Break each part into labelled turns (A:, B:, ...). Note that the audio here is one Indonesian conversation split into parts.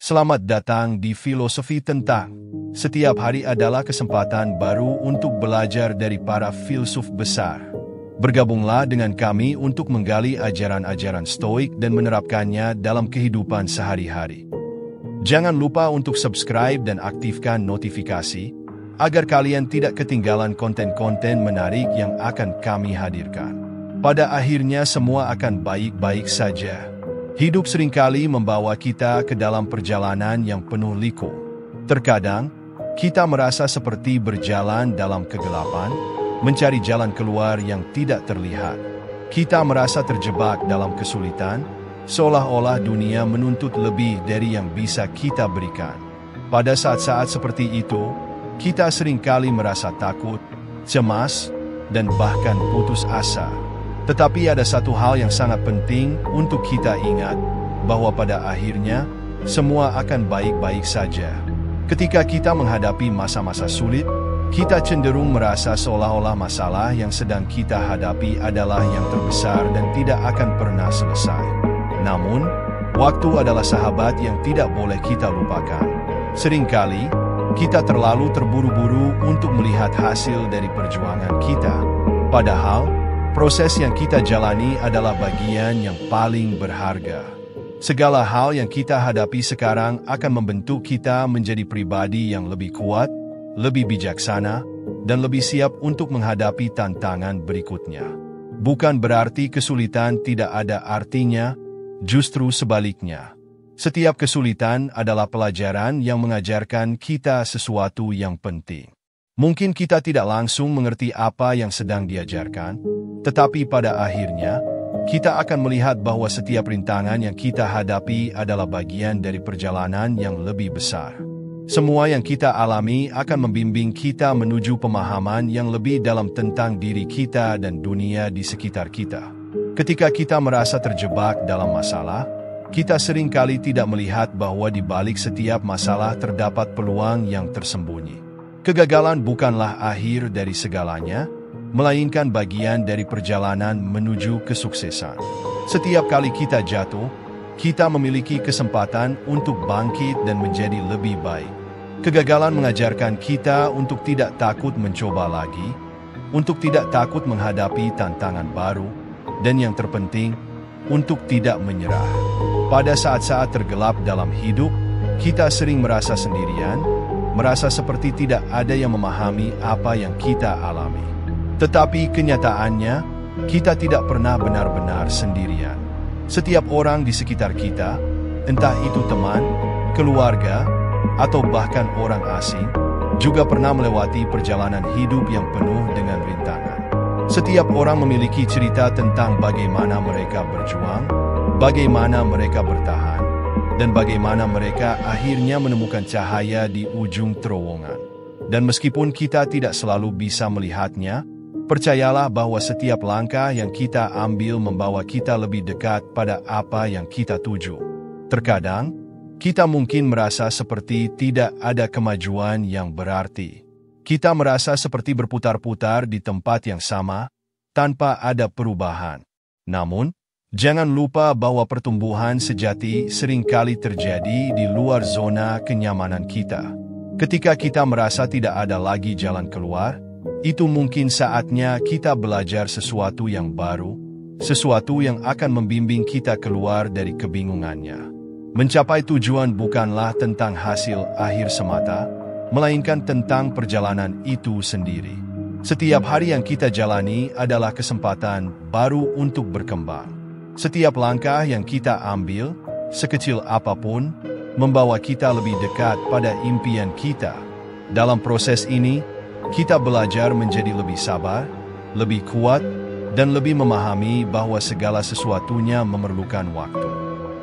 A: Selamat datang di Filosofi Tentang. Setiap hari adalah kesempatan baru untuk belajar dari para filsuf besar. Bergabunglah dengan kami untuk menggali ajaran-ajaran Stoik dan menerapkannya dalam kehidupan sehari-hari. Jangan lupa untuk subscribe dan aktifkan notifikasi, agar kalian tidak ketinggalan konten-konten menarik yang akan kami hadirkan. Pada akhirnya semua akan baik-baik saja. Hidup seringkali membawa kita ke dalam perjalanan yang penuh liku. Terkadang, kita merasa seperti berjalan dalam kegelapan, mencari jalan keluar yang tidak terlihat. Kita merasa terjebak dalam kesulitan, seolah-olah dunia menuntut lebih dari yang bisa kita berikan. Pada saat-saat seperti itu, kita seringkali merasa takut, cemas, dan bahkan putus asa. Tetapi ada satu hal yang sangat penting untuk kita ingat, bahwa pada akhirnya, semua akan baik-baik saja. Ketika kita menghadapi masa-masa sulit, kita cenderung merasa seolah-olah masalah yang sedang kita hadapi adalah yang terbesar dan tidak akan pernah selesai. Namun, waktu adalah sahabat yang tidak boleh kita lupakan. Seringkali, kita terlalu terburu-buru untuk melihat hasil dari perjuangan kita. Padahal, proses yang kita jalani adalah bagian yang paling berharga. Segala hal yang kita hadapi sekarang akan membentuk kita menjadi pribadi yang lebih kuat, lebih bijaksana, dan lebih siap untuk menghadapi tantangan berikutnya. Bukan berarti kesulitan tidak ada artinya, justru sebaliknya. Setiap kesulitan adalah pelajaran yang mengajarkan kita sesuatu yang penting. Mungkin kita tidak langsung mengerti apa yang sedang diajarkan, tetapi pada akhirnya, kita akan melihat bahwa setiap rintangan yang kita hadapi adalah bagian dari perjalanan yang lebih besar. Semua yang kita alami akan membimbing kita menuju pemahaman yang lebih dalam tentang diri kita dan dunia di sekitar kita. Ketika kita merasa terjebak dalam masalah, kita seringkali tidak melihat bahwa di balik setiap masalah terdapat peluang yang tersembunyi. Kegagalan bukanlah akhir dari segalanya, melainkan bagian dari perjalanan menuju kesuksesan. Setiap kali kita jatuh, kita memiliki kesempatan untuk bangkit dan menjadi lebih baik. Kegagalan mengajarkan kita untuk tidak takut mencoba lagi, untuk tidak takut menghadapi tantangan baru, dan yang terpenting, untuk tidak menyerah. Pada saat-saat tergelap dalam hidup, kita sering merasa sendirian, merasa seperti tidak ada yang memahami apa yang kita alami. Tetapi kenyataannya, kita tidak pernah benar-benar sendirian. Setiap orang di sekitar kita, entah itu teman, keluarga, atau bahkan orang asing, juga pernah melewati perjalanan hidup yang penuh dengan rintangan. Setiap orang memiliki cerita tentang bagaimana mereka berjuang, bagaimana mereka bertahan, dan bagaimana mereka akhirnya menemukan cahaya di ujung terowongan. Dan meskipun kita tidak selalu bisa melihatnya, percayalah bahwa setiap langkah yang kita ambil membawa kita lebih dekat pada apa yang kita tuju. Terkadang, kita mungkin merasa seperti tidak ada kemajuan yang berarti. Kita merasa seperti berputar-putar di tempat yang sama, tanpa ada perubahan. Namun, jangan lupa bahwa pertumbuhan sejati seringkali terjadi di luar zona kenyamanan kita. Ketika kita merasa tidak ada lagi jalan keluar, itu mungkin saatnya kita belajar sesuatu yang baru, sesuatu yang akan membimbing kita keluar dari kebingungannya. Mencapai tujuan bukanlah tentang hasil akhir semata, melainkan tentang perjalanan itu sendiri. Setiap hari yang kita jalani adalah kesempatan baru untuk berkembang. Setiap langkah yang kita ambil, sekecil apapun, membawa kita lebih dekat pada impian kita. Dalam proses ini, kita belajar menjadi lebih sabar, lebih kuat, dan lebih memahami bahwa segala sesuatunya memerlukan waktu.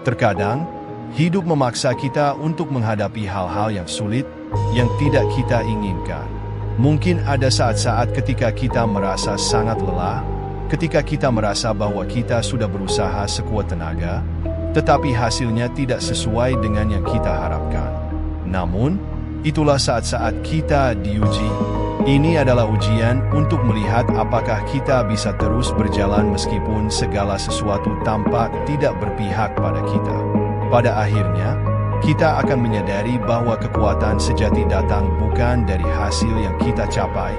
A: Terkadang, hidup memaksa kita untuk menghadapi hal-hal yang sulit, yang tidak kita inginkan. Mungkin ada saat-saat ketika kita merasa sangat lelah, ketika kita merasa bahwa kita sudah berusaha sekuat tenaga, tetapi hasilnya tidak sesuai dengan yang kita harapkan. Namun, itulah saat-saat kita diuji. Ini adalah ujian untuk melihat apakah kita bisa terus berjalan meskipun segala sesuatu tampak tidak berpihak pada kita. Pada akhirnya, kita akan menyadari bahwa kekuatan sejati datang bukan dari hasil yang kita capai,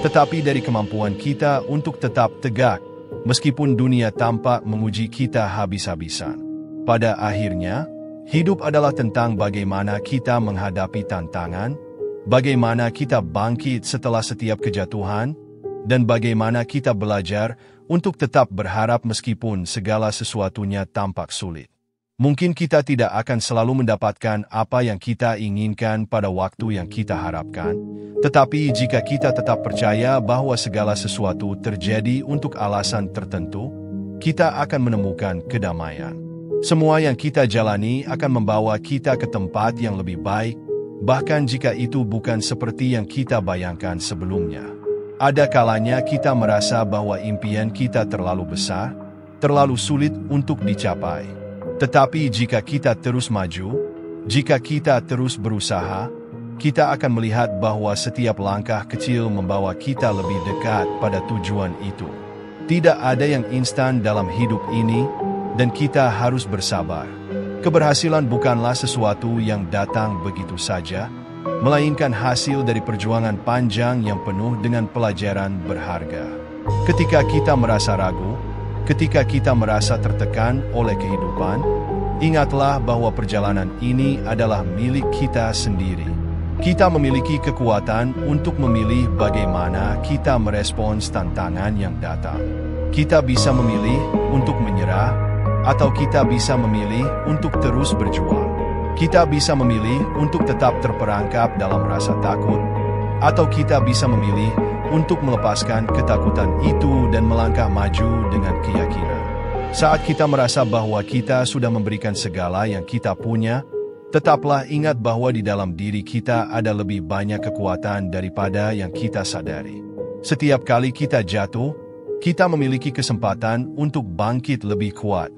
A: tetapi dari kemampuan kita untuk tetap tegak, meskipun dunia tampak menguji kita habis-habisan. Pada akhirnya, hidup adalah tentang bagaimana kita menghadapi tantangan, bagaimana kita bangkit setelah setiap kejatuhan, dan bagaimana kita belajar untuk tetap berharap meskipun segala sesuatunya tampak sulit. Mungkin kita tidak akan selalu mendapatkan apa yang kita inginkan pada waktu yang kita harapkan, tetapi jika kita tetap percaya bahwa segala sesuatu terjadi untuk alasan tertentu, kita akan menemukan kedamaian. Semua yang kita jalani akan membawa kita ke tempat yang lebih baik, bahkan jika itu bukan seperti yang kita bayangkan sebelumnya. Ada kalanya kita merasa bahwa impian kita terlalu besar, terlalu sulit untuk dicapai. Tetapi jika kita terus maju, jika kita terus berusaha, kita akan melihat bahwa setiap langkah kecil membawa kita lebih dekat pada tujuan itu. Tidak ada yang instan dalam hidup ini, dan kita harus bersabar. Keberhasilan bukanlah sesuatu yang datang begitu saja, melainkan hasil dari perjuangan panjang yang penuh dengan pelajaran berharga. Ketika kita merasa ragu, ketika kita merasa tertekan oleh kehidupan, ingatlah bahwa perjalanan ini adalah milik kita sendiri. Kita memiliki kekuatan untuk memilih bagaimana kita merespons tantangan yang datang. Kita bisa memilih untuk menyerah, atau kita bisa memilih untuk terus berjuang. Kita bisa memilih untuk tetap terperangkap dalam rasa takut, atau kita bisa memilih untuk melepaskan ketakutan itu dan melangkah maju dengan keyakinan. Saat kita merasa bahwa kita sudah memberikan segala yang kita punya, tetaplah ingat bahwa di dalam diri kita ada lebih banyak kekuatan daripada yang kita sadari. Setiap kali kita jatuh, kita memiliki kesempatan untuk bangkit lebih kuat.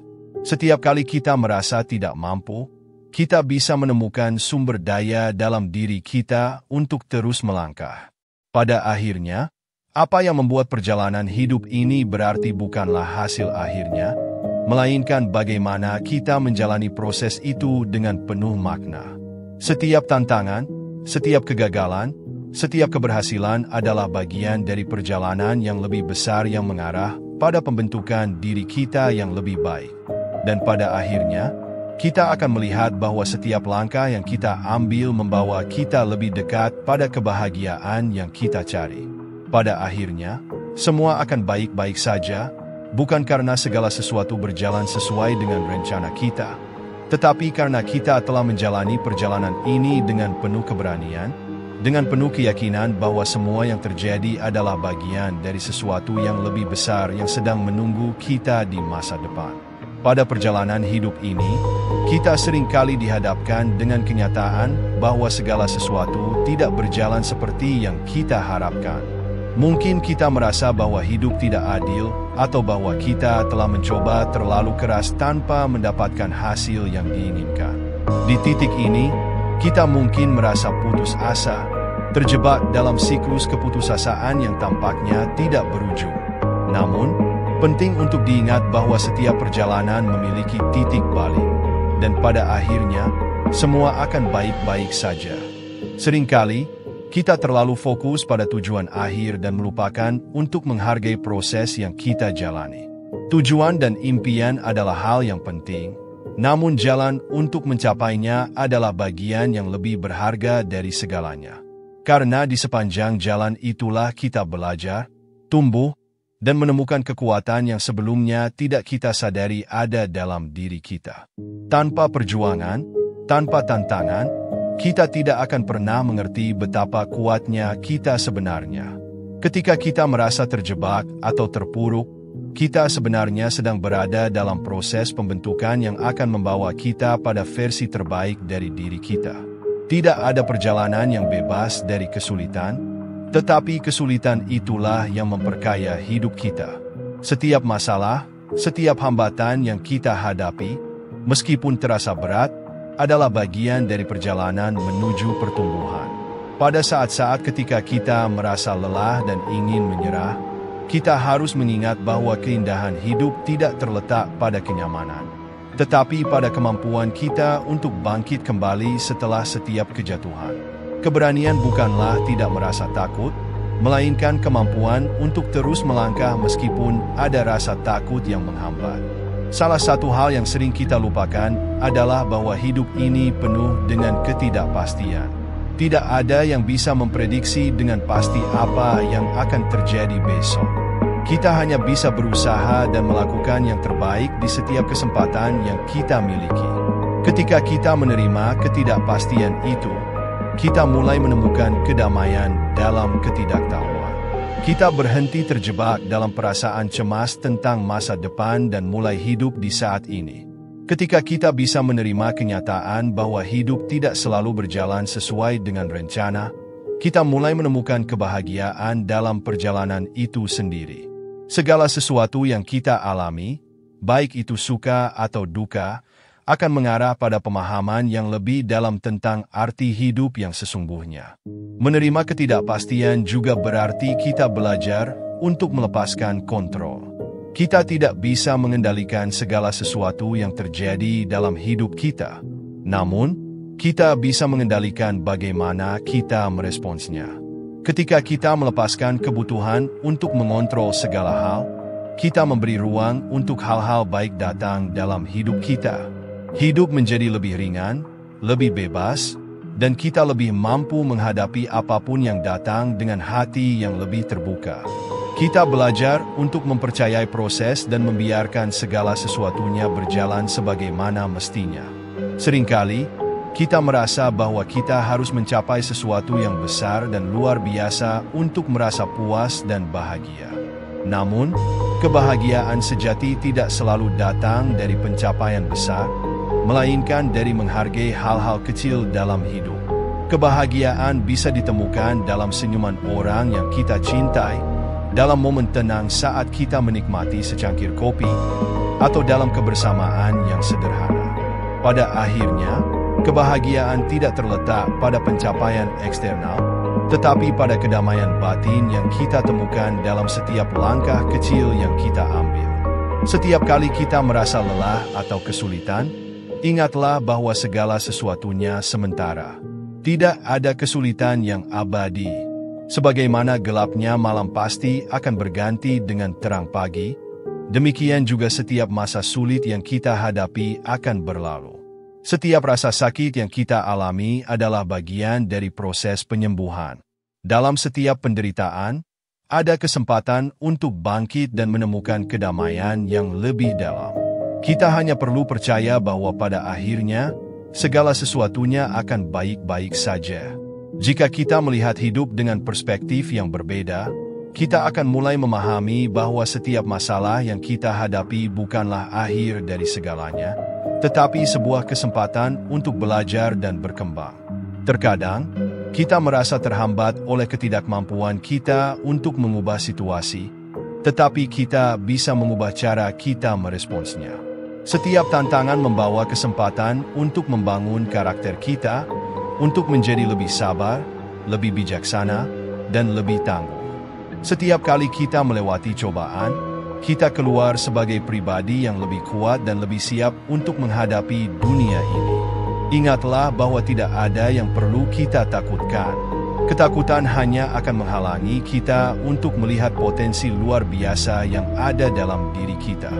A: Setiap kali kita merasa tidak mampu, kita bisa menemukan sumber daya dalam diri kita untuk terus melangkah. Pada akhirnya, apa yang membuat perjalanan hidup ini berarti bukanlah hasil akhirnya, melainkan bagaimana kita menjalani proses itu dengan penuh makna. Setiap tantangan, setiap kegagalan, setiap keberhasilan adalah bagian dari perjalanan yang lebih besar yang mengarah pada pembentukan diri kita yang lebih baik. Dan pada akhirnya, kita akan melihat bahwa setiap langkah yang kita ambil membawa kita lebih dekat pada kebahagiaan yang kita cari. Pada akhirnya, semua akan baik-baik saja, bukan karena segala sesuatu berjalan sesuai dengan rencana kita, tetapi karena kita telah menjalani perjalanan ini dengan penuh keberanian, dengan penuh keyakinan bahwa semua yang terjadi adalah bagian dari sesuatu yang lebih besar yang sedang menunggu kita di masa depan. Pada perjalanan hidup ini, kita seringkali dihadapkan dengan kenyataan bahwa segala sesuatu tidak berjalan seperti yang kita harapkan. Mungkin kita merasa bahwa hidup tidak adil, atau bahwa kita telah mencoba terlalu keras tanpa mendapatkan hasil yang diinginkan. Di titik ini, kita mungkin merasa putus asa, terjebak dalam siklus keputusasaan yang tampaknya tidak berujung. Namun, penting untuk diingat bahwa setiap perjalanan memiliki titik balik, dan pada akhirnya, semua akan baik-baik saja. Seringkali, kita terlalu fokus pada tujuan akhir dan melupakan untuk menghargai proses yang kita jalani. Tujuan dan impian adalah hal yang penting, namun jalan untuk mencapainya adalah bagian yang lebih berharga dari segalanya. Karena di sepanjang jalan itulah kita belajar, tumbuh, dan menemukan kekuatan yang sebelumnya tidak kita sadari ada dalam diri kita. Tanpa perjuangan, tanpa tantangan, kita tidak akan pernah mengerti betapa kuatnya kita sebenarnya. Ketika kita merasa terjebak atau terpuruk, kita sebenarnya sedang berada dalam proses pembentukan yang akan membawa kita pada versi terbaik dari diri kita. Tidak ada perjalanan yang bebas dari kesulitan, tetapi kesulitan itulah yang memperkaya hidup kita. Setiap masalah, setiap hambatan yang kita hadapi, meskipun terasa berat, adalah bagian dari perjalanan menuju pertumbuhan. Pada saat-saat ketika kita merasa lelah dan ingin menyerah, kita harus mengingat bahwa keindahan hidup tidak terletak pada kenyamanan. tetapi pada kemampuan kita untuk bangkit kembali setelah setiap kejatuhan. Keberanian bukanlah tidak merasa takut, melainkan kemampuan untuk terus melangkah meskipun ada rasa takut yang menghambat. Salah satu hal yang sering kita lupakan adalah bahwa hidup ini penuh dengan ketidakpastian. Tidak ada yang bisa memprediksi dengan pasti apa yang akan terjadi besok. Kita hanya bisa berusaha dan melakukan yang terbaik di setiap kesempatan yang kita miliki. Ketika kita menerima ketidakpastian itu, kita mulai menemukan kedamaian dalam ketidaktahuan. Kita berhenti terjebak dalam perasaan cemas tentang masa depan dan mulai hidup di saat ini. Ketika kita bisa menerima kenyataan bahwa hidup tidak selalu berjalan sesuai dengan rencana, kita mulai menemukan kebahagiaan dalam perjalanan itu sendiri. Segala sesuatu yang kita alami, baik itu suka atau duka, akan mengarah pada pemahaman yang lebih dalam tentang arti hidup yang sesungguhnya. Menerima ketidakpastian juga berarti kita belajar untuk melepaskan kontrol. Kita tidak bisa mengendalikan segala sesuatu yang terjadi dalam hidup kita. Namun, kita bisa mengendalikan bagaimana kita meresponsnya. Ketika kita melepaskan kebutuhan untuk mengontrol segala hal, kita memberi ruang untuk hal-hal baik datang dalam hidup kita. Hidup menjadi lebih ringan, lebih bebas, dan kita lebih mampu menghadapi apapun yang datang dengan hati yang lebih terbuka. Kita belajar untuk mempercayai proses dan membiarkan segala sesuatunya berjalan sebagaimana mestinya. Seringkali, kita merasa bahwa kita harus mencapai sesuatu yang besar dan luar biasa untuk merasa puas dan bahagia. Namun, kebahagiaan sejati tidak selalu datang dari pencapaian besar, melainkan dari menghargai hal-hal kecil dalam hidup. Kebahagiaan bisa ditemukan dalam senyuman orang yang kita cintai, dalam momen tenang saat kita menikmati secangkir kopi, atau dalam kebersamaan yang sederhana. Pada akhirnya, kebahagiaan tidak terletak pada pencapaian eksternal, tetapi pada kedamaian batin yang kita temukan dalam setiap langkah kecil yang kita ambil. Setiap kali kita merasa lelah atau kesulitan, ingatlah bahwa segala sesuatunya sementara. Tidak ada kesulitan yang abadi. Sebagaimana gelapnya malam pasti akan berganti dengan terang pagi, demikian juga setiap masa sulit yang kita hadapi akan berlalu. Setiap rasa sakit yang kita alami adalah bagian dari proses penyembuhan. Dalam setiap penderitaan, ada kesempatan untuk bangkit dan menemukan kedamaian yang lebih dalam. Kita hanya perlu percaya bahwa pada akhirnya, segala sesuatunya akan baik-baik saja. Jika kita melihat hidup dengan perspektif yang berbeda, kita akan mulai memahami bahwa setiap masalah yang kita hadapi bukanlah akhir dari segalanya, tetapi sebuah kesempatan untuk belajar dan berkembang. Terkadang, kita merasa terhambat oleh ketidakmampuan kita untuk mengubah situasi, tetapi kita bisa mengubah cara kita meresponsnya. Setiap tantangan membawa kesempatan untuk membangun karakter kita, untuk menjadi lebih sabar, lebih bijaksana, dan lebih tangguh. Setiap kali kita melewati cobaan, kita keluar sebagai pribadi yang lebih kuat dan lebih siap untuk menghadapi dunia ini. Ingatlah bahwa tidak ada yang perlu kita takutkan. Ketakutan hanya akan menghalangi kita untuk melihat potensi luar biasa yang ada dalam diri kita.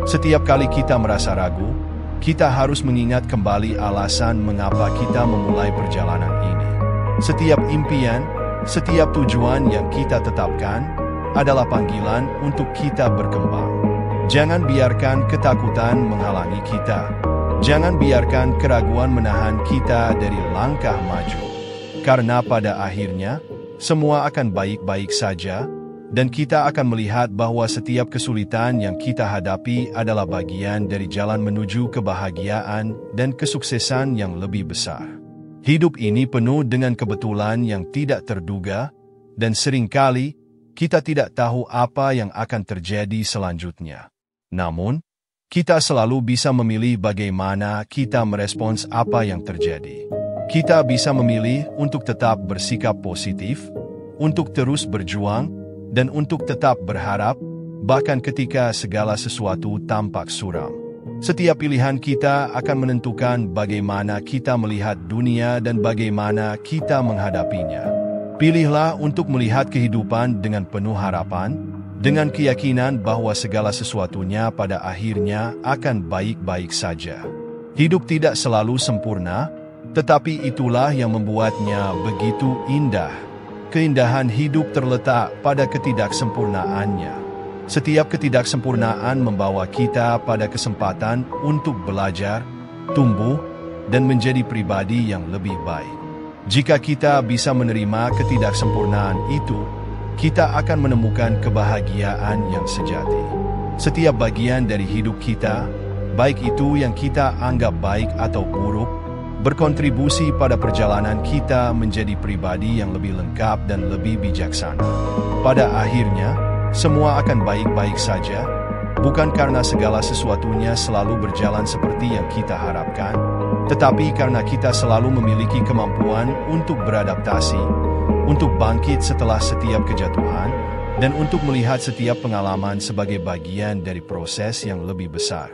A: Setiap kali kita merasa ragu, kita harus mengingat kembali alasan mengapa kita memulai perjalanan ini. Setiap impian, setiap tujuan yang kita tetapkan adalah panggilan untuk kita berkembang. Jangan biarkan ketakutan menghalangi kita. Jangan biarkan keraguan menahan kita dari langkah maju. Karena pada akhirnya, semua akan baik-baik saja, dan kita akan melihat bahwa setiap kesulitan yang kita hadapi adalah bagian dari jalan menuju kebahagiaan dan kesuksesan yang lebih besar. Hidup ini penuh dengan kebetulan yang tidak terduga, dan seringkali kita tidak tahu apa yang akan terjadi selanjutnya. Namun, kita selalu bisa memilih bagaimana kita merespons apa yang terjadi. Kita bisa memilih untuk tetap bersikap positif, untuk terus berjuang, dan untuk tetap berharap, bahkan ketika segala sesuatu tampak suram. Setiap pilihan kita akan menentukan bagaimana kita melihat dunia dan bagaimana kita menghadapinya. Pilihlah untuk melihat kehidupan dengan penuh harapan, dengan keyakinan bahwa segala sesuatunya pada akhirnya akan baik-baik saja. Hidup tidak selalu sempurna, tetapi itulah yang membuatnya begitu indah. Keindahan hidup terletak pada ketidaksempurnaannya. Setiap ketidaksempurnaan membawa kita pada kesempatan untuk belajar, tumbuh, dan menjadi pribadi yang lebih baik. Jika kita bisa menerima ketidaksempurnaan itu, kita akan menemukan kebahagiaan yang sejati. Setiap bagian dari hidup kita, baik itu yang kita anggap baik atau buruk, berkontribusi pada perjalanan kita menjadi pribadi yang lebih lengkap dan lebih bijaksana. Pada akhirnya, semua akan baik-baik saja, bukan karena segala sesuatunya selalu berjalan seperti yang kita harapkan, tetapi karena kita selalu memiliki kemampuan untuk beradaptasi, untuk bangkit setelah setiap kejatuhan, dan untuk melihat setiap pengalaman sebagai bagian dari proses yang lebih besar.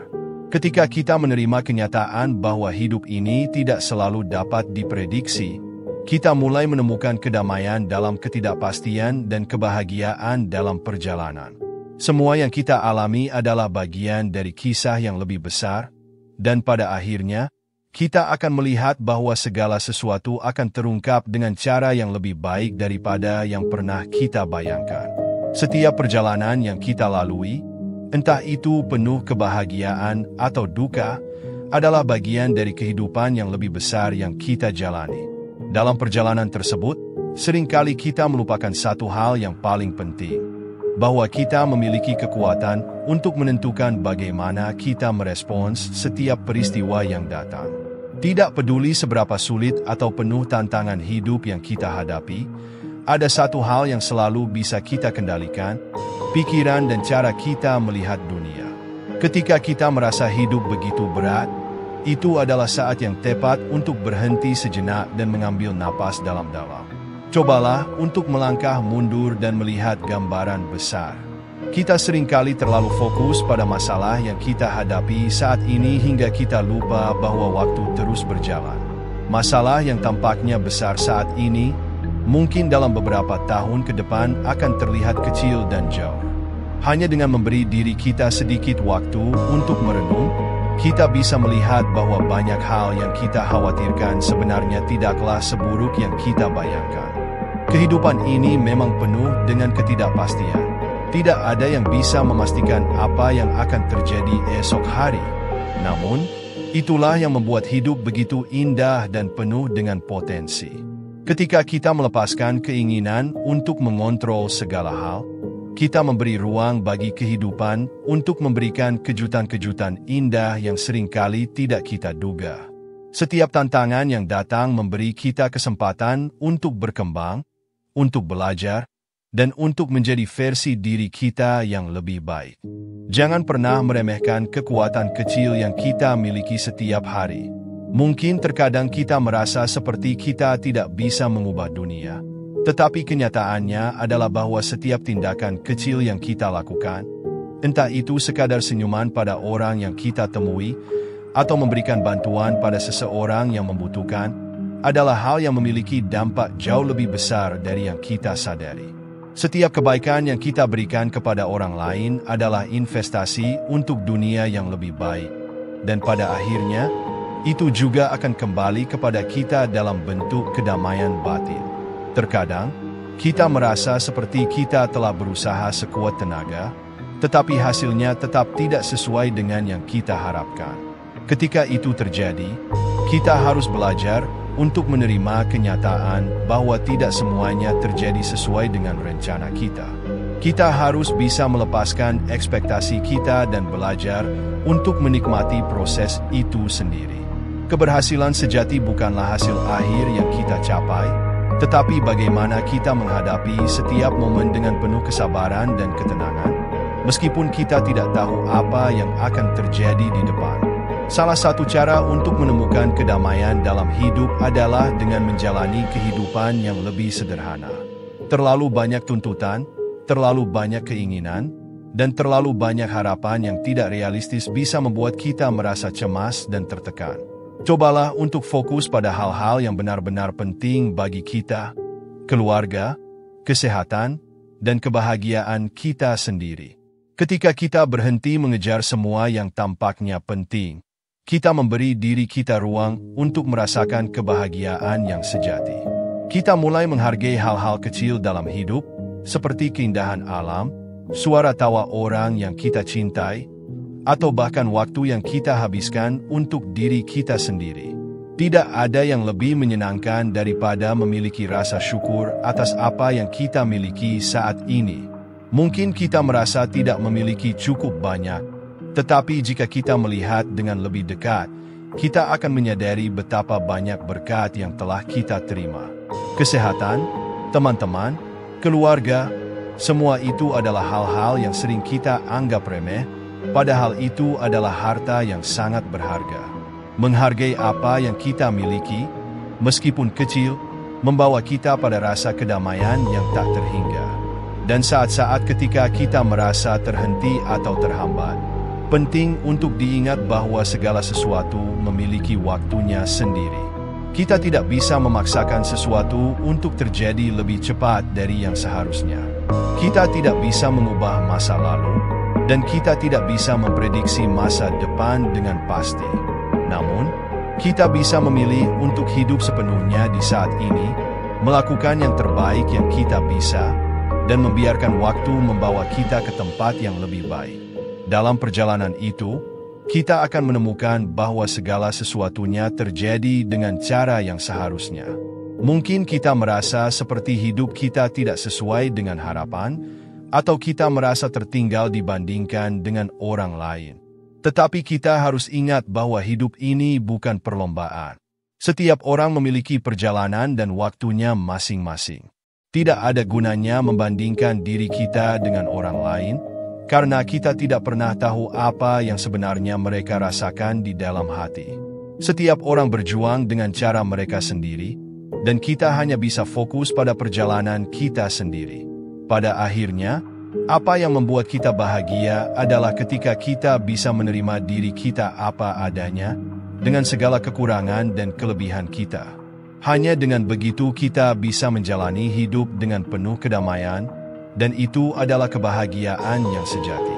A: Ketika kita menerima kenyataan bahwa hidup ini tidak selalu dapat diprediksi, kita mulai menemukan kedamaian dalam ketidakpastian dan kebahagiaan dalam perjalanan. Semua yang kita alami adalah bagian dari kisah yang lebih besar, dan pada akhirnya, kita akan melihat bahwa segala sesuatu akan terungkap dengan cara yang lebih baik daripada yang pernah kita bayangkan. Setiap perjalanan yang kita lalui, entah itu penuh kebahagiaan atau duka, adalah bagian dari kehidupan yang lebih besar yang kita jalani. Dalam perjalanan tersebut, seringkali kita melupakan satu hal yang paling penting, bahwa kita memiliki kekuatan untuk menentukan bagaimana kita merespons setiap peristiwa yang datang. Tidak peduli seberapa sulit atau penuh tantangan hidup yang kita hadapi, ada satu hal yang selalu bisa kita kendalikan, pikiran dan cara kita melihat dunia. Ketika kita merasa hidup begitu berat, itu adalah saat yang tepat untuk berhenti sejenak dan mengambil napas dalam-dalam. Cobalah untuk melangkah mundur dan melihat gambaran besar. Kita seringkali terlalu fokus pada masalah yang kita hadapi saat ini hingga kita lupa bahwa waktu terus berjalan. Masalah yang tampaknya besar saat ini, mungkin dalam beberapa tahun ke depan akan terlihat kecil dan jauh. Hanya dengan memberi diri kita sedikit waktu untuk merenung, kita bisa melihat bahwa banyak hal yang kita khawatirkan sebenarnya tidaklah seburuk yang kita bayangkan. Kehidupan ini memang penuh dengan ketidakpastian. Tidak ada yang bisa memastikan apa yang akan terjadi esok hari. Namun, itulah yang membuat hidup begitu indah dan penuh dengan potensi. Ketika kita melepaskan keinginan untuk mengontrol segala hal, kita memberi ruang bagi kehidupan untuk memberikan kejutan-kejutan indah yang seringkali tidak kita duga. Setiap tantangan yang datang memberi kita kesempatan untuk berkembang, untuk belajar, dan untuk menjadi versi diri kita yang lebih baik. Jangan pernah meremehkan kekuatan kecil yang kita miliki setiap hari. Mungkin terkadang kita merasa seperti kita tidak bisa mengubah dunia. Tetapi kenyataannya adalah bahwa setiap tindakan kecil yang kita lakukan, entah itu sekadar senyuman pada orang yang kita temui, atau memberikan bantuan pada seseorang yang membutuhkan, adalah hal yang memiliki dampak jauh lebih besar dari yang kita sadari. Setiap kebaikan yang kita berikan kepada orang lain adalah investasi untuk dunia yang lebih baik. Dan pada akhirnya, itu juga akan kembali kepada kita dalam bentuk kedamaian batin. Terkadang, kita merasa seperti kita telah berusaha sekuat tenaga, tetapi hasilnya tetap tidak sesuai dengan yang kita harapkan. Ketika itu terjadi, kita harus belajar untuk menerima kenyataan bahwa tidak semuanya terjadi sesuai dengan rencana kita. Kita harus bisa melepaskan ekspektasi kita dan belajar untuk menikmati proses itu sendiri. Keberhasilan sejati bukanlah hasil akhir yang kita capai, tetapi bagaimana kita menghadapi setiap momen dengan penuh kesabaran dan ketenangan, meskipun kita tidak tahu apa yang akan terjadi di depan. Salah satu cara untuk menemukan kedamaian dalam hidup adalah dengan menjalani kehidupan yang lebih sederhana. Terlalu banyak tuntutan, terlalu banyak keinginan, dan terlalu banyak harapan yang tidak realistis bisa membuat kita merasa cemas dan tertekan. Cobalah untuk fokus pada hal-hal yang benar-benar penting bagi kita, keluarga, kesehatan, dan kebahagiaan kita sendiri. Ketika kita berhenti mengejar semua yang tampaknya penting, kita memberi diri kita ruang untuk merasakan kebahagiaan yang sejati. Kita mulai menghargai hal-hal kecil dalam hidup, seperti keindahan alam, suara tawa orang yang kita cintai, atau bahkan waktu yang kita habiskan untuk diri kita sendiri. Tidak ada yang lebih menyenangkan daripada memiliki rasa syukur atas apa yang kita miliki saat ini. Mungkin kita merasa tidak memiliki cukup banyak, tetapi jika kita melihat dengan lebih dekat, kita akan menyadari betapa banyak berkat yang telah kita terima. Kesehatan, teman-teman, keluarga, semua itu adalah hal-hal yang sering kita anggap remeh, padahal itu adalah harta yang sangat berharga. Menghargai apa yang kita miliki, meskipun kecil, membawa kita pada rasa kedamaian yang tak terhingga. Dan saat-saat ketika kita merasa terhenti atau terhambat, penting untuk diingat bahwa segala sesuatu memiliki waktunya sendiri. Kita tidak bisa memaksakan sesuatu untuk terjadi lebih cepat dari yang seharusnya. Kita tidak bisa mengubah masa lalu, dan kita tidak bisa memprediksi masa depan dengan pasti. Namun, kita bisa memilih untuk hidup sepenuhnya di saat ini, melakukan yang terbaik yang kita bisa, dan membiarkan waktu membawa kita ke tempat yang lebih baik. Dalam perjalanan itu, kita akan menemukan bahwa segala sesuatunya terjadi dengan cara yang seharusnya. Mungkin kita merasa seperti hidup kita tidak sesuai dengan harapan, atau kita merasa tertinggal dibandingkan dengan orang lain. Tetapi kita harus ingat bahwa hidup ini bukan perlombaan. Setiap orang memiliki perjalanan dan waktunya masing-masing. Tidak ada gunanya membandingkan diri kita dengan orang lain, karena kita tidak pernah tahu apa yang sebenarnya mereka rasakan di dalam hati. Setiap orang berjuang dengan cara mereka sendiri, dan kita hanya bisa fokus pada perjalanan kita sendiri. Pada akhirnya, apa yang membuat kita bahagia adalah ketika kita bisa menerima diri kita apa adanya, dengan segala kekurangan dan kelebihan kita. Hanya dengan begitu kita bisa menjalani hidup dengan penuh kedamaian, dan itu adalah kebahagiaan yang sejati.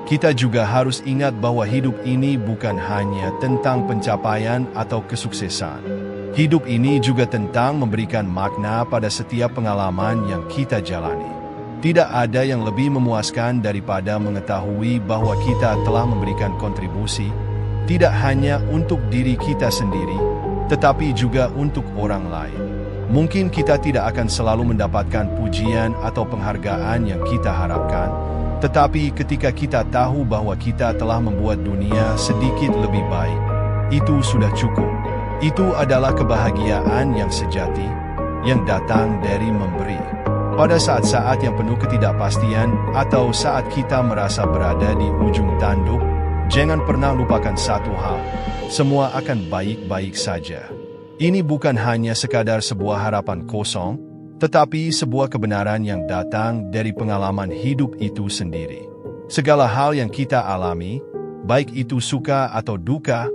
A: Kita juga harus ingat bahwa hidup ini bukan hanya tentang pencapaian atau kesuksesan. Hidup ini juga tentang memberikan makna pada setiap pengalaman yang kita jalani. Tidak ada yang lebih memuaskan daripada mengetahui bahwa kita telah memberikan kontribusi, tidak hanya untuk diri kita sendiri, tetapi juga untuk orang lain. Mungkin kita tidak akan selalu mendapatkan pujian atau penghargaan yang kita harapkan, tetapi ketika kita tahu bahwa kita telah membuat dunia sedikit lebih baik, itu sudah cukup. Itu adalah kebahagiaan yang sejati, yang datang dari memberi. Pada saat-saat yang penuh ketidakpastian atau saat kita merasa berada di ujung tanduk, jangan pernah lupakan satu hal, semua akan baik-baik saja. Ini bukan hanya sekadar sebuah harapan kosong, tetapi sebuah kebenaran yang datang dari pengalaman hidup itu sendiri. Segala hal yang kita alami, baik itu suka atau duka,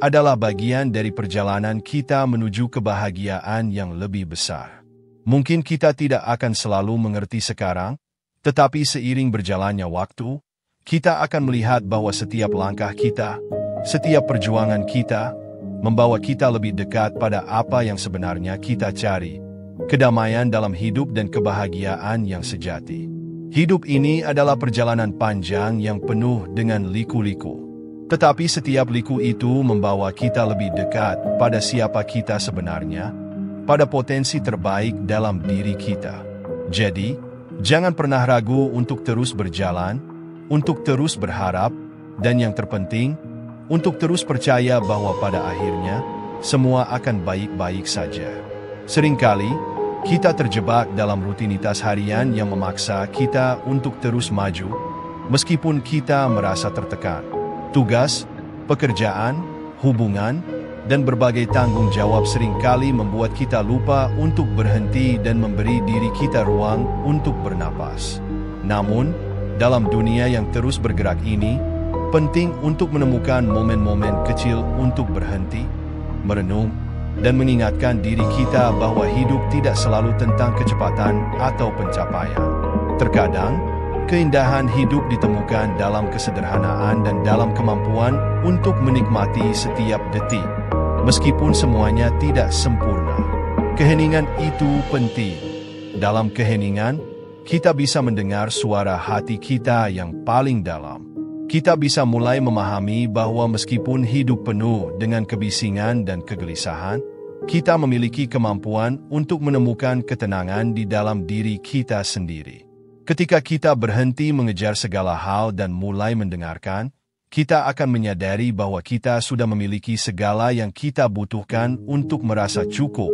A: adalah bagian dari perjalanan kita menuju kebahagiaan yang lebih besar. Mungkin kita tidak akan selalu mengerti sekarang, tetapi seiring berjalannya waktu, kita akan melihat bahwa setiap langkah kita, setiap perjuangan kita, membawa kita lebih dekat pada apa yang sebenarnya kita cari, kedamaian dalam hidup dan kebahagiaan yang sejati. Hidup ini adalah perjalanan panjang yang penuh dengan liku-liku. Tetapi setiap liku itu membawa kita lebih dekat pada siapa kita sebenarnya, pada potensi terbaik dalam diri kita. Jadi, jangan pernah ragu untuk terus berjalan, untuk terus berharap, dan yang terpenting, untuk terus percaya bahwa pada akhirnya, semua akan baik-baik saja. Seringkali, kita terjebak dalam rutinitas harian yang memaksa kita untuk terus maju, meskipun kita merasa tertekan. Tugas, pekerjaan, hubungan, dan berbagai tanggung jawab seringkali membuat kita lupa untuk berhenti dan memberi diri kita ruang untuk bernapas. Namun, Dalam dunia yang terus bergerak ini, penting untuk menemukan momen-momen kecil untuk berhenti, merenung, dan mengingatkan diri kita bahwa hidup tidak selalu tentang kecepatan atau pencapaian. Terkadang, keindahan hidup ditemukan dalam kesederhanaan dan dalam kemampuan untuk menikmati setiap detik, meskipun semuanya tidak sempurna. Keheningan itu penting. Dalam keheningan, kita bisa mendengar suara hati kita yang paling dalam. Kita bisa mulai memahami bahwa meskipun hidup penuh dengan kebisingan dan kegelisahan, kita memiliki kemampuan untuk menemukan ketenangan di dalam diri kita sendiri. Ketika kita berhenti mengejar segala hal dan mulai mendengarkan, kita akan menyadari bahwa kita sudah memiliki segala yang kita butuhkan untuk merasa cukup.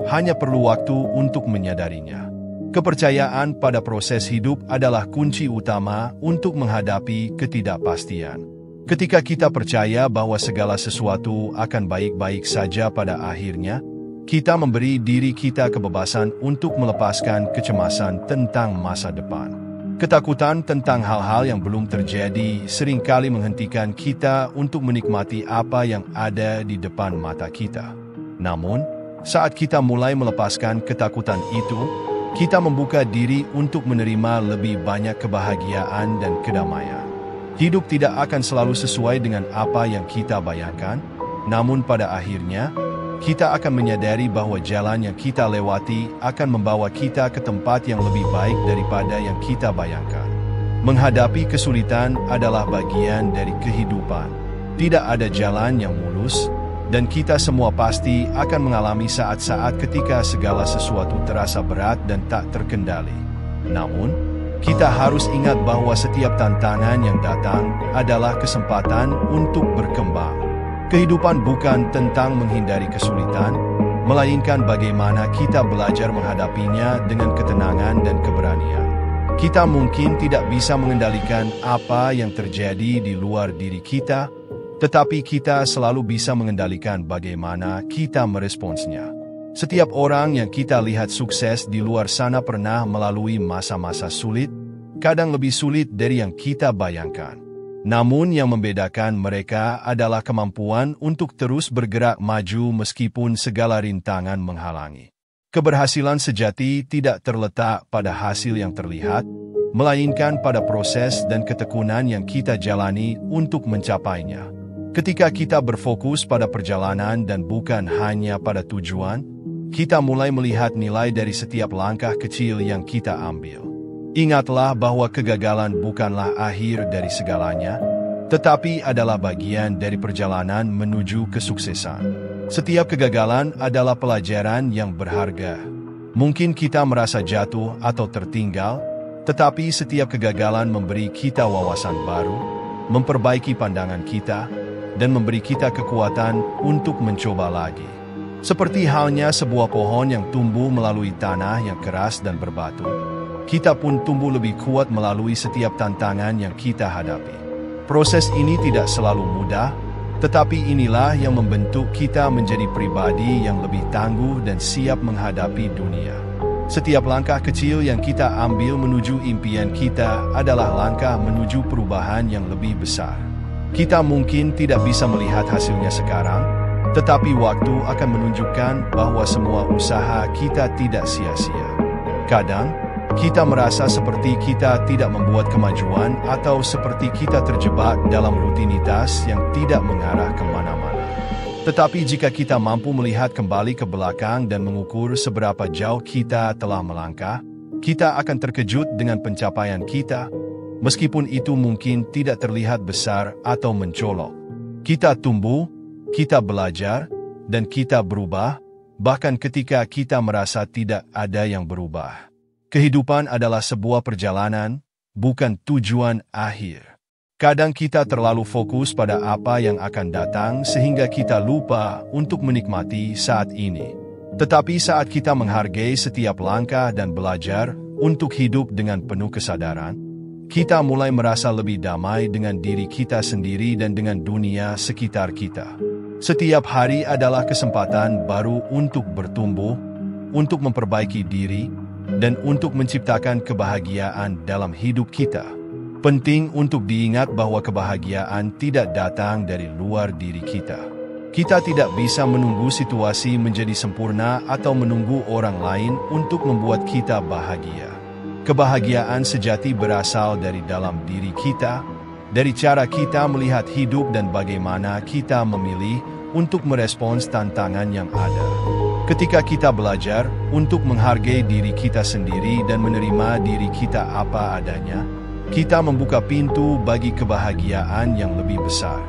A: Hanya perlu waktu untuk menyadarinya. Kepercayaan pada proses hidup adalah kunci utama untuk menghadapi ketidakpastian. Ketika kita percaya bahwa segala sesuatu akan baik-baik saja pada akhirnya, kita memberi diri kita kebebasan untuk melepaskan kecemasan tentang masa depan. Ketakutan tentang hal-hal yang belum terjadi seringkali menghentikan kita untuk menikmati apa yang ada di depan mata kita. Namun, saat kita mulai melepaskan ketakutan itu, kita membuka diri untuk menerima lebih banyak kebahagiaan dan kedamaian. Hidup tidak akan selalu sesuai dengan apa yang kita bayangkan, namun pada akhirnya, kita akan menyadari bahwa jalan yang kita lewati akan membawa kita ke tempat yang lebih baik daripada yang kita bayangkan. Menghadapi kesulitan adalah bagian dari kehidupan. Tidak ada jalan yang mulus, dan kita semua pasti akan mengalami saat-saat ketika segala sesuatu terasa berat dan tak terkendali. Namun, kita harus ingat bahwa setiap tantangan yang datang adalah kesempatan untuk berkembang. Kehidupan bukan tentang menghindari kesulitan, melainkan bagaimana kita belajar menghadapinya dengan ketenangan dan keberanian. Kita mungkin tidak bisa mengendalikan apa yang terjadi di luar diri kita, tetapi kita selalu bisa mengendalikan bagaimana kita meresponsnya. Setiap orang yang kita lihat sukses di luar sana pernah melalui masa-masa sulit, kadang lebih sulit dari yang kita bayangkan. Namun yang membedakan mereka adalah kemampuan untuk terus bergerak maju meskipun segala rintangan menghalangi. Keberhasilan sejati tidak terletak pada hasil yang terlihat, melainkan pada proses dan ketekunan yang kita jalani untuk mencapainya. Ketika kita berfokus pada perjalanan dan bukan hanya pada tujuan, kita mulai melihat nilai dari setiap langkah kecil yang kita ambil. Ingatlah bahwa kegagalan bukanlah akhir dari segalanya, tetapi adalah bagian dari perjalanan menuju kesuksesan. Setiap kegagalan adalah pelajaran yang berharga. Mungkin kita merasa jatuh atau tertinggal, tetapi setiap kegagalan memberi kita wawasan baru, memperbaiki pandangan kita, dan memberi kita kekuatan untuk mencoba lagi. Seperti halnya sebuah pohon yang tumbuh melalui tanah yang keras dan berbatu, kita pun tumbuh lebih kuat melalui setiap tantangan yang kita hadapi. Proses ini tidak selalu mudah, tetapi inilah yang membentuk kita menjadi pribadi yang lebih tangguh dan siap menghadapi dunia. Setiap langkah kecil yang kita ambil menuju impian kita adalah langkah menuju perubahan yang lebih besar. Kita mungkin tidak bisa melihat hasilnya sekarang, tetapi waktu akan menunjukkan bahwa semua usaha kita tidak sia-sia. Kadang, kita merasa seperti kita tidak membuat kemajuan atau seperti kita terjebak dalam rutinitas yang tidak mengarah kemana-mana. Tetapi jika kita mampu melihat kembali ke belakang dan mengukur seberapa jauh kita telah melangkah, kita akan terkejut dengan pencapaian kita, meskipun itu mungkin tidak terlihat besar atau mencolok. Kita tumbuh, kita belajar, dan kita berubah, bahkan ketika kita merasa tidak ada yang berubah. Kehidupan adalah sebuah perjalanan, bukan tujuan akhir. Kadang kita terlalu fokus pada apa yang akan datang sehingga kita lupa untuk menikmati saat ini. Tetapi saat kita menghargai setiap langkah dan belajar untuk hidup dengan penuh kesadaran, kita mulai merasa lebih damai dengan diri kita sendiri dan dengan dunia sekitar kita. Setiap hari adalah kesempatan baru untuk bertumbuh, untuk memperbaiki diri, dan untuk menciptakan kebahagiaan dalam hidup kita. Penting untuk diingat bahwa kebahagiaan tidak datang dari luar diri kita. Kita tidak bisa menunggu situasi menjadi sempurna atau menunggu orang lain untuk membuat kita bahagia. Kebahagiaan sejati berasal dari dalam diri kita, dari cara kita melihat hidup dan bagaimana kita memilih untuk merespons tantangan yang ada. Ketika kita belajar untuk menghargai diri kita sendiri dan menerima diri kita apa adanya, kita membuka pintu bagi kebahagiaan yang lebih besar.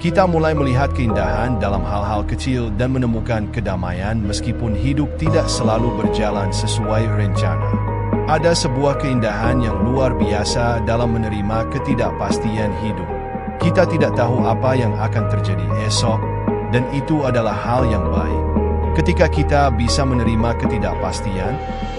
A: Kita mulai melihat keindahan dalam hal-hal kecil dan menemukan kedamaian meskipun hidup tidak selalu berjalan sesuai rencana. Ada sebuah keindahan yang luar biasa dalam menerima ketidakpastian hidup. Kita tidak tahu apa yang akan terjadi esok, dan itu adalah hal yang baik. Ketika kita bisa menerima ketidakpastian,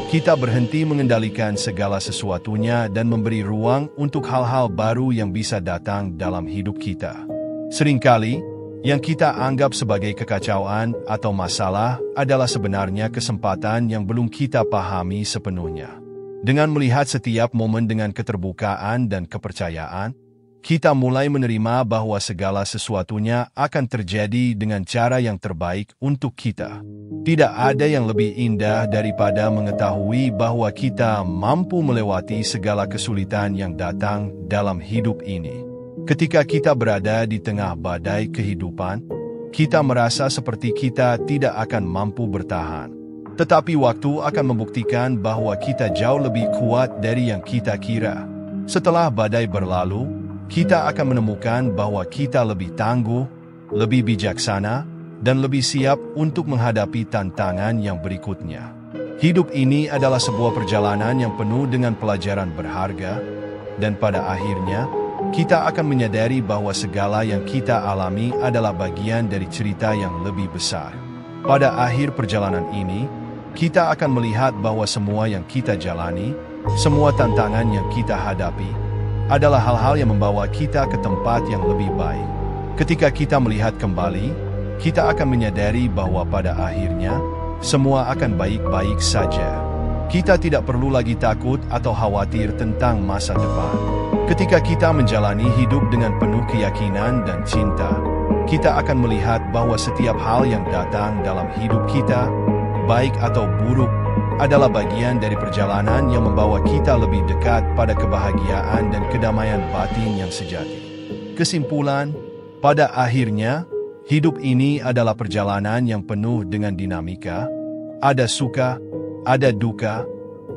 A: kita berhenti mengendalikan segala sesuatunya dan memberi ruang untuk hal-hal baru yang bisa datang dalam hidup kita. Seringkali, yang kita anggap sebagai kekacauan atau masalah adalah sebenarnya kesempatan yang belum kita pahami sepenuhnya. Dengan melihat setiap momen dengan keterbukaan dan kepercayaan, kita mulai menerima bahwa segala sesuatunya akan terjadi dengan cara yang terbaik untuk kita. Tidak ada yang lebih indah daripada mengetahui bahwa kita mampu melewati segala kesulitan yang datang dalam hidup ini. Ketika kita berada di tengah badai kehidupan, kita merasa seperti kita tidak akan mampu bertahan. Tetapi waktu akan membuktikan bahwa kita jauh lebih kuat dari yang kita kira. Setelah badai berlalu, kita akan menemukan bahwa kita lebih tangguh, lebih bijaksana, dan lebih siap untuk menghadapi tantangan yang berikutnya. Hidup ini adalah sebuah perjalanan yang penuh dengan pelajaran berharga, dan pada akhirnya, kita akan menyadari bahwa segala yang kita alami adalah bagian dari cerita yang lebih besar. Pada akhir perjalanan ini, kita akan melihat bahwa semua yang kita jalani, semua tantangan yang kita hadapi, adalah hal-hal yang membawa kita ke tempat yang lebih baik. Ketika kita melihat kembali, kita akan menyadari bahwa pada akhirnya, semua akan baik-baik saja. Kita tidak perlu lagi takut atau khawatir tentang masa depan. Ketika kita menjalani hidup dengan penuh keyakinan dan cinta, kita akan melihat bahwa setiap hal yang datang dalam hidup kita, baik atau buruk, adalah bagian dari perjalanan yang membawa kita lebih dekat pada kebahagiaan dan kedamaian batin yang sejati. Kesimpulan, pada akhirnya, hidup ini adalah perjalanan yang penuh dengan dinamika. Ada suka, ada duka,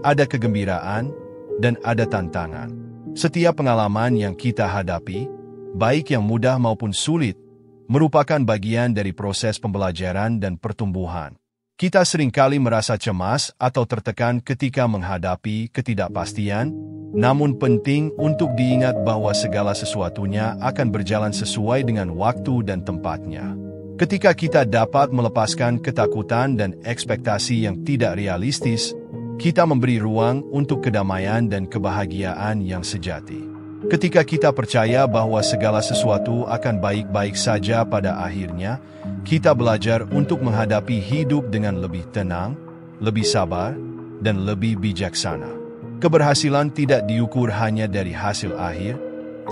A: ada kegembiraan, dan ada tantangan. Setiap pengalaman yang kita hadapi, baik yang mudah maupun sulit, merupakan bagian dari proses pembelajaran dan pertumbuhan. Kita seringkali merasa cemas atau tertekan ketika menghadapi ketidakpastian, namun penting untuk diingat bahwa segala sesuatunya akan berjalan sesuai dengan waktu dan tempatnya. Ketika kita dapat melepaskan ketakutan dan ekspektasi yang tidak realistis, kita memberi ruang untuk kedamaian dan kebahagiaan yang sejati. Ketika kita percaya bahwa segala sesuatu akan baik-baik saja pada akhirnya, kita belajar untuk menghadapi hidup dengan lebih tenang, lebih sabar, dan lebih bijaksana. Keberhasilan tidak diukur hanya dari hasil akhir,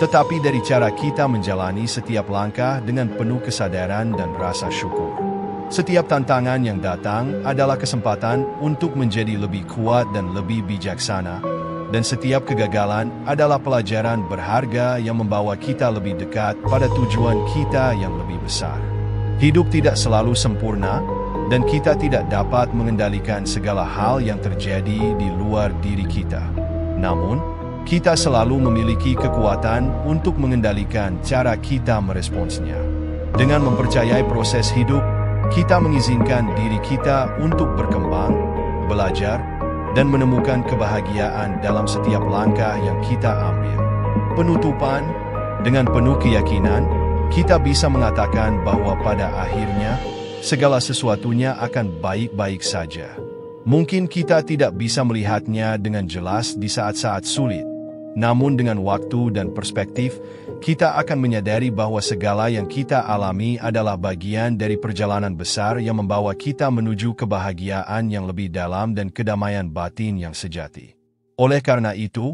A: tetapi dari cara kita menjalani setiap langkah dengan penuh kesadaran dan rasa syukur. Setiap tantangan yang datang adalah kesempatan untuk menjadi lebih kuat dan lebih bijaksana, dan setiap kegagalan adalah pelajaran berharga yang membawa kita lebih dekat pada tujuan kita yang lebih besar. Hidup tidak selalu sempurna, dan kita tidak dapat mengendalikan segala hal yang terjadi di luar diri kita. Namun, kita selalu memiliki kekuatan untuk mengendalikan cara kita meresponsnya. Dengan mempercayai proses hidup, kita mengizinkan diri kita untuk berkembang, belajar, dan menemukan kebahagiaan dalam setiap langkah yang kita ambil. Penutupan, dengan penuh keyakinan, kita bisa mengatakan bahwa pada akhirnya, segala sesuatunya akan baik-baik saja. Mungkin kita tidak bisa melihatnya dengan jelas di saat-saat sulit, namun dengan waktu dan perspektif, kita akan menyadari bahwa segala yang kita alami adalah bagian dari perjalanan besar yang membawa kita menuju kebahagiaan yang lebih dalam dan kedamaian batin yang sejati. Oleh karena itu,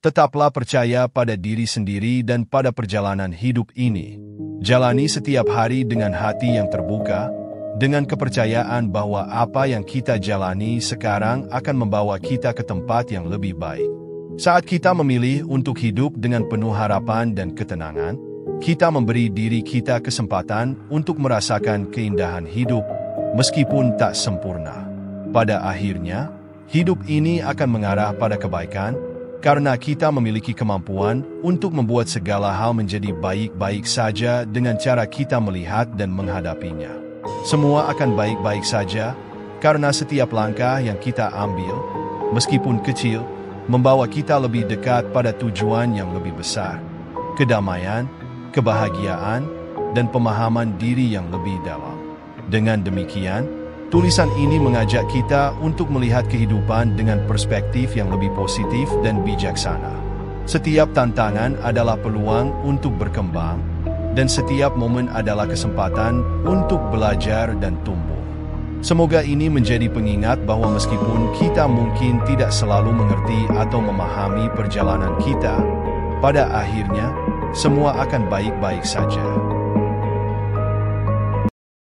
A: Tetaplah percaya pada diri sendiri dan pada perjalanan hidup ini. Jalani setiap hari dengan hati yang terbuka, dengan kepercayaan bahwa apa yang kita jalani sekarang akan membawa kita ke tempat yang lebih baik. Saat kita memilih untuk hidup dengan penuh harapan dan ketenangan, kita memberi diri kita kesempatan untuk merasakan keindahan hidup, meskipun tak sempurna. Pada akhirnya, hidup ini akan mengarah pada kebaikan, karena kita memiliki kemampuan untuk membuat segala hal menjadi baik-baik saja dengan cara kita melihat dan menghadapinya. Semua akan baik-baik saja, karena setiap langkah yang kita ambil, meskipun kecil, membawa kita lebih dekat pada tujuan yang lebih besar. Kedamaian, kebahagiaan, dan pemahaman diri yang lebih dalam. Dengan demikian, tulisan ini mengajak kita untuk melihat kehidupan dengan perspektif yang lebih positif dan bijaksana. Setiap tantangan adalah peluang untuk berkembang, dan setiap momen adalah kesempatan untuk belajar dan tumbuh. Semoga ini menjadi pengingat bahwa meskipun kita mungkin tidak selalu mengerti atau memahami perjalanan kita, pada akhirnya semua akan baik-baik saja.